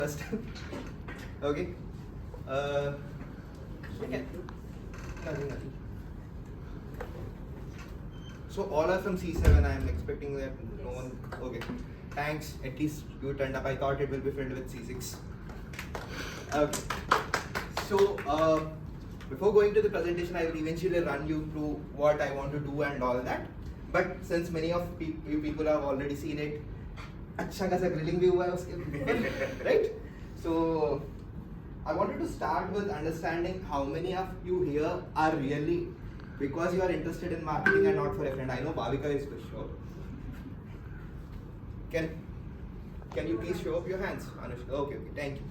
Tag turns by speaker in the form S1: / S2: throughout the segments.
S1: First, okay. Okay. Nothing. So all are from C7. I am expecting that no one. Okay. Thanks. At least you turned up. I thought it will be filled with C6. Okay. So before going to the presentation, I will eventually run you through what I want to do and all that. But since many of you people have already seen it, अच्छा खासा grilling भी हुआ है उसके, right? So I wanted to start with understanding how many of you here are really because you are interested in marketing and not for a friend. I know Bhavika is for sure. Can you please show up your hands, Anushka? Okay. Thank you.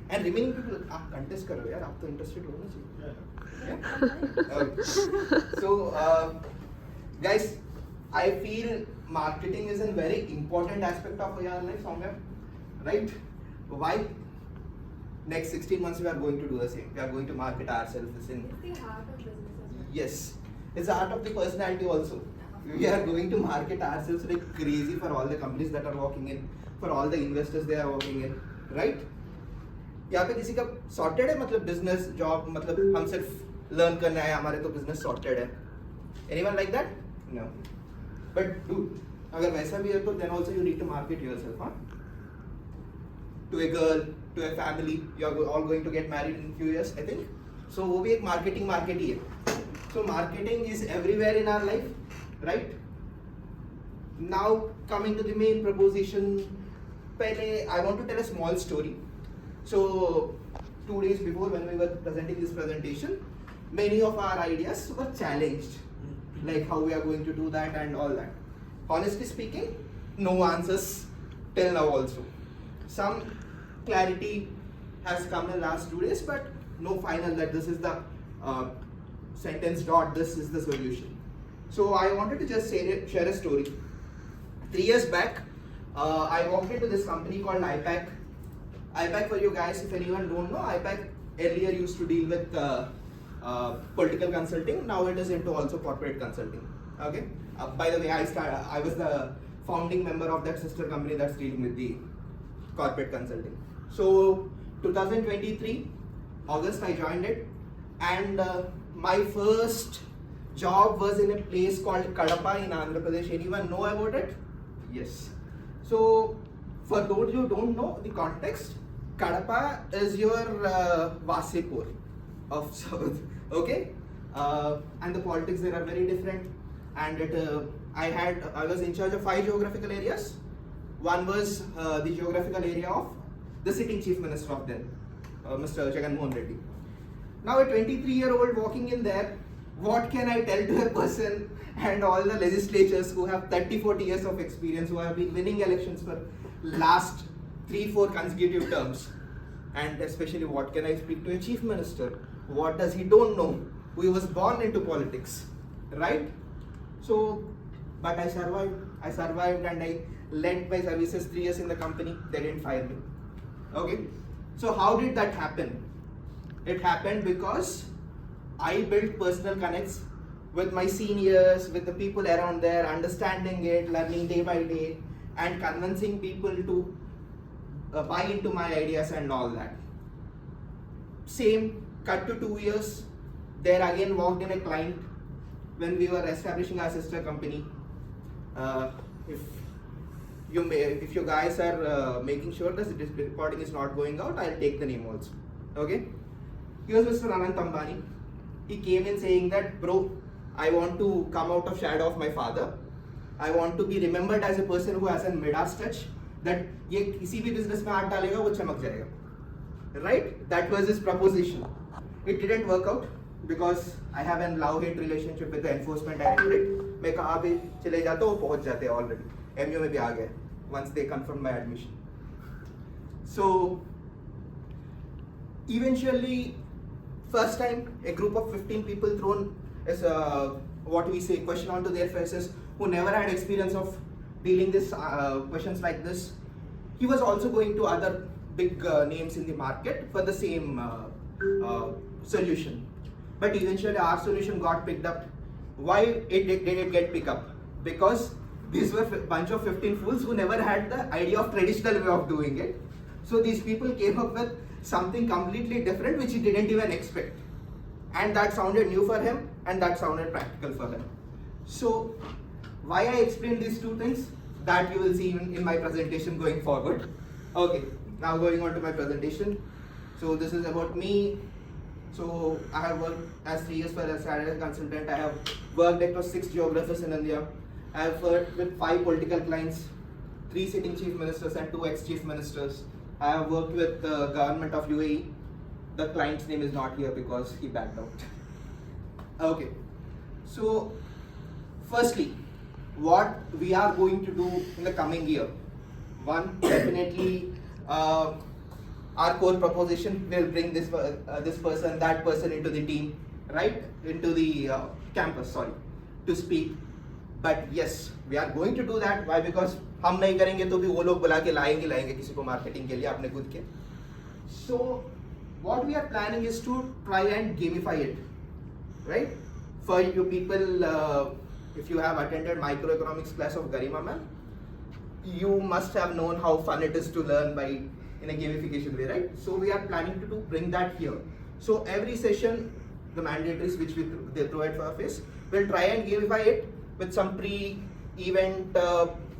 S1: And remaining people, आप contest करो यार, आप तो interested होना चाहिए. Yeah? Okay. So guys, I feel marketing is a very important aspect of your life somewhere, right? Why? Next 16 months we are going to do the same. We are going to market ourselves.
S2: It's the heart of business as well.
S1: Yes, it's the art of the personality also. We are going to market ourselves like crazy for all the companies that are walking in, for all the investors they are walking in, right? यहाँ पे किसी का sorted है मतलब business job मतलब हम सिर्फ learn करना है हमारे तो business sorted है. Anyone like that? No. But dude, अगर वैसा भी है तो then also you need to market yourself, huh? To a girl, to a family, you are all going to get married in a few years, I think. So वो भी एक marketing ही है. So marketing is everywhere in our life, right? Now coming to the main proposition, पहले I want to tell a small story. So 2 days before when we were presenting this presentation, many of our ideas were challenged, like how we are going to do that and all that. Honestly speaking, no answers till now also. Some clarity has come in last 2 days, but no final that this is the sentence dot, this is the solution. So I wanted to just share a story. 3 years back, I walked into this company called IPAC. IPAC, for you guys, if anyone don't know, IPAC earlier used to deal with political consulting. Now it is into also corporate consulting. Okay. By the way, I was the founding member of that sister company that's dealing with the corporate consulting. So 2023 August I joined it, and my first job was in a place called Kadapa in Andhra Pradesh. Anyone know about it? Yes. So for those who don't know the context, Kadapa is your Vasipur of South. Okay, and the politics there are very different. And I was in charge of 5 geographical areas. One was the geographical area of the sitting chief minister of then, Mr. Jagannath Reddy. Now a 23-year-old walking in there, what can I tell to a person and all the legislatures who have 30-40 years of experience, who have been winning elections for last 3-4 consecutive terms, and especially what can I speak to a chief minister? What does he don't know? Who was born into politics, right? So, but I survived and I lent my services 3 years in the company. They didn't fire me. Okay. So how did that happen? It happened because I built personal connects with my seniors, with the people around there, understanding it, learning day by day, and convincing people to buy into my ideas and all that. Same, cut to 2 years, there again walked in a client when we were establishing our sister company. If you guys are making sure that this recording is not going out, I'll take the name also. Okay? Here's Mr. Anant Ambani. He came in saying that, bro, I want to come out of shadow of my father. I want to be remembered as a person who has a Midas touch, that ये किसी भी business में हाथ डालेगा वो चमक जाएगा. Right? That was his proposition. It didn't work out because I have a love-hate relationship with the enforcement directorate. मैं कहाँ भी चले जाता हूँ वो पहुँच जाते हैं already. MU में भी आ गए once they confirmed my admission. So eventually, first time a group of 15 people thrown as what we say question onto their faces, who never had experience of dealing this questions like this. He was also going to other big names in the market for the same solution. But eventually our solution got picked up. Why did it get picked up? Because these were a bunch of 15 fools who never had the idea of traditional way of doing it. So these people came up with something completely different which he didn't even expect. And that sounded new for him and that sounded practical for him. So why I explain these two things, that you will see in my presentation going forward. Okay, now going on to my presentation. So this is about me. So I have worked as 3 years for a strategy consultant. I have worked across 6 geographies in India. I have worked with 5 political clients, 3 sitting chief ministers and 2 ex-chief ministers. I have worked with the government of UAE. The client's name is not here because he backed out. Okay, so firstly, what we are going to do in the coming year. One, definitely our core proposition will bring this person, that person into the team, right? Into the campus, sorry, to speak. But yes, we are going to do that. Why? Because हम नहीं करेंगे तो भी वो लोग बुला के लाएंगे किसी को marketing के लिए अपने खुद के. So what we are planning is to try and gamify it, right? For you people, if you have attended microeconomics class of Garima ma'am, you must have known how fun it is to learn by in a gamification way, right? So we are planning to bring that here. So every session, the mandatories which they provide for our face, we'll try and gamify it with some pre-event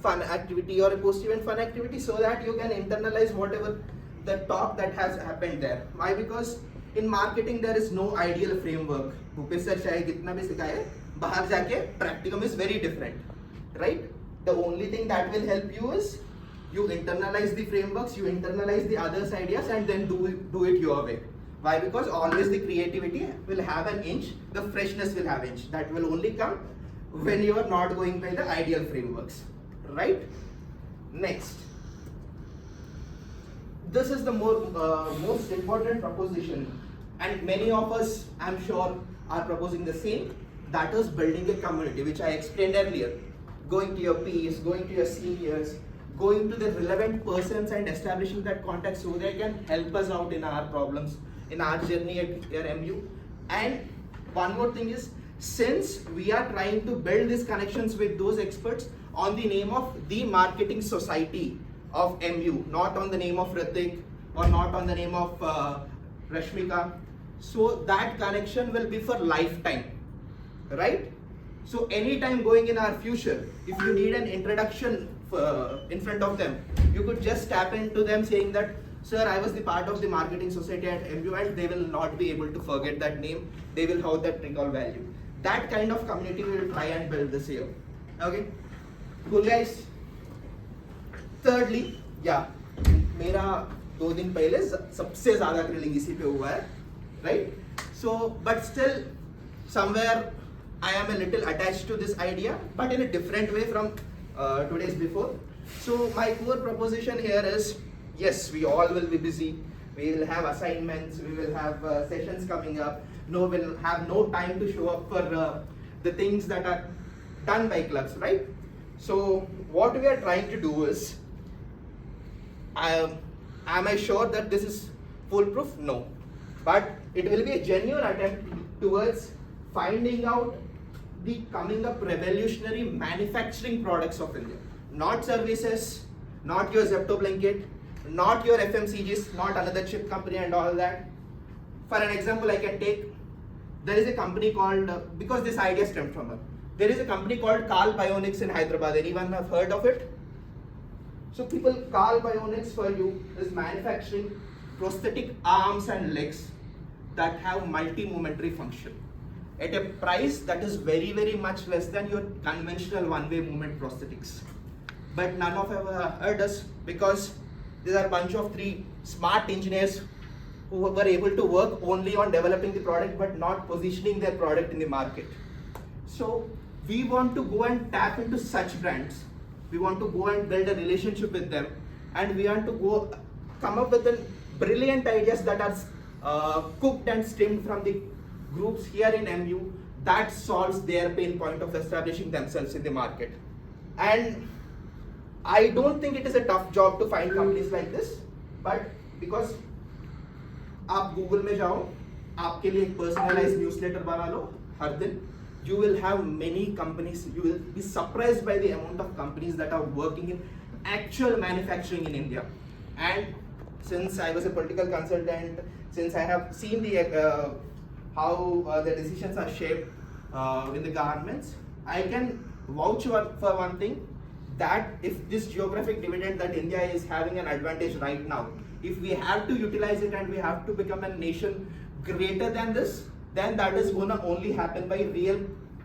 S1: fun activity or a post-event fun activity, so that you can internalize whatever the talk that has happened there. Why? Because in marketing there is no ideal framework. Bhupesh sir चाहे कितना भी सिखाए, बाहर जाके practicum is very different, right? The only thing that will help you is you internalize the frameworks, you internalize the others' ideas, and then do it your way. Why? Because always the creativity will have an inch, the freshness will have inch. That will only come when you are not going by the ideal frameworks, right? Next, this is the most important proposition, and many of us, I'm sure, are proposing the same. That is building a community, which I explained earlier. Going to your peers, going to your seniors, going to the relevant persons and establishing that contact so they can help us out in our problems, in our journey at Yhr Mu. And one more thing is, since we are trying to build these connections with those experts on the name of the Marketing Society of MU, not on the name of Ritik or not on the name of Rashmika, so that connection will be for lifetime, right? So anytime going in our future, if you need an introduction in front of them, you could just tap into them saying that, sir, I was the part of the marketing society at MU, and they will not be able to forget that name. They will have that recall value. That kind of community we will try and build this year. Okay, cool guys. Thirdly, yeah, मेरा 2 दिन पहले सबसे ज़्यादा grilling इसी पे हुआ है, right? So, but still, somewhere I am a little attached to this idea, but in a different way from 2 days before. So my core proposition here is, yes, we all will be busy. We will have assignments, we will have sessions coming up. No, we'll have no time to show up for the things that are done by clubs, right? So what we are trying to do is, am I sure that this is foolproof? No. But it will be a genuine attempt towards finding out the coming up revolutionary manufacturing products of India. Not services, not your Zepto blanket, not your FMCGs, not another chip company and all that. For an example, I can take, there is a company called, because this idea stemmed from her, there is a company called Carl Bionics in Hyderabad. Anyone have heard of it? So people, Carl Bionics for you is manufacturing prosthetic arms and legs that have multi-momentary function at a price that is very, very much less than your conventional one-way movement prosthetics. But none of ever heard us, because there are a bunch of 3 smart engineers who were able to work only on developing the product but not positioning their product in the market. So we want to go and tap into such brands. We want to go and build a relationship with them, and we want to go come up with brilliant ideas that are cooked and stemmed from the groups here in MU that solves their pain point of establishing themselves in the market. And I don't think it is a tough job to find companies like this, but because आप Google में जाओ, आपके लिए एक personalized newsletter बना लो हर दिन, you will have many companies. You will be surprised by the amount of companies that are working in actual manufacturing in India. And since I was a political consultant, since I have seen the how the decisions are shaped in the governments, I can vouch for one thing, that if this geographic dividend that India is having an advantage right now, if we have to utilize it and we have to become a nation greater than this, then that is gonna only happen by real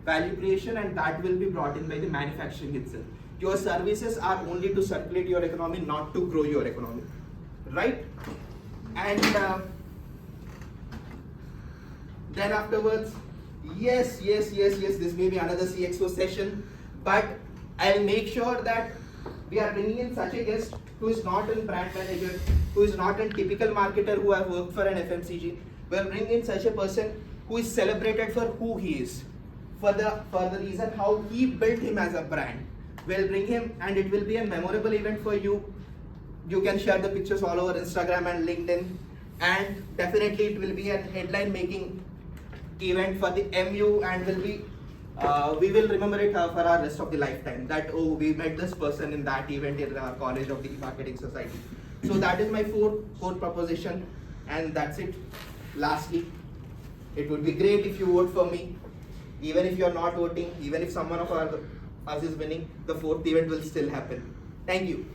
S1: value creation, and that will be brought in by the manufacturing itself. Your services are only to circulate your economy, not to grow your economy, right? And then afterwards, yes, this may be another CXO session, but I'll make sure that we are bringing in such a guest who is not a brand manager, who is not a typical marketer who have worked for an FMCG. We'll bring in such a person who is celebrated for who he is, for the reason how he built him as a brand. We'll bring him, and it will be a memorable event for you. You can share the pictures all over Instagram and LinkedIn, and definitely it will be a headline making event for the MU, and will be we will remember it for our rest of the lifetime, that oh, we met this person in that event in our college of the marketing society. So that is my fourth proposition, and that's it. Lastly, it would be great if you vote for me. Even if you are not voting, even if someone of us is winning, the fourth event will still happen. Thank you.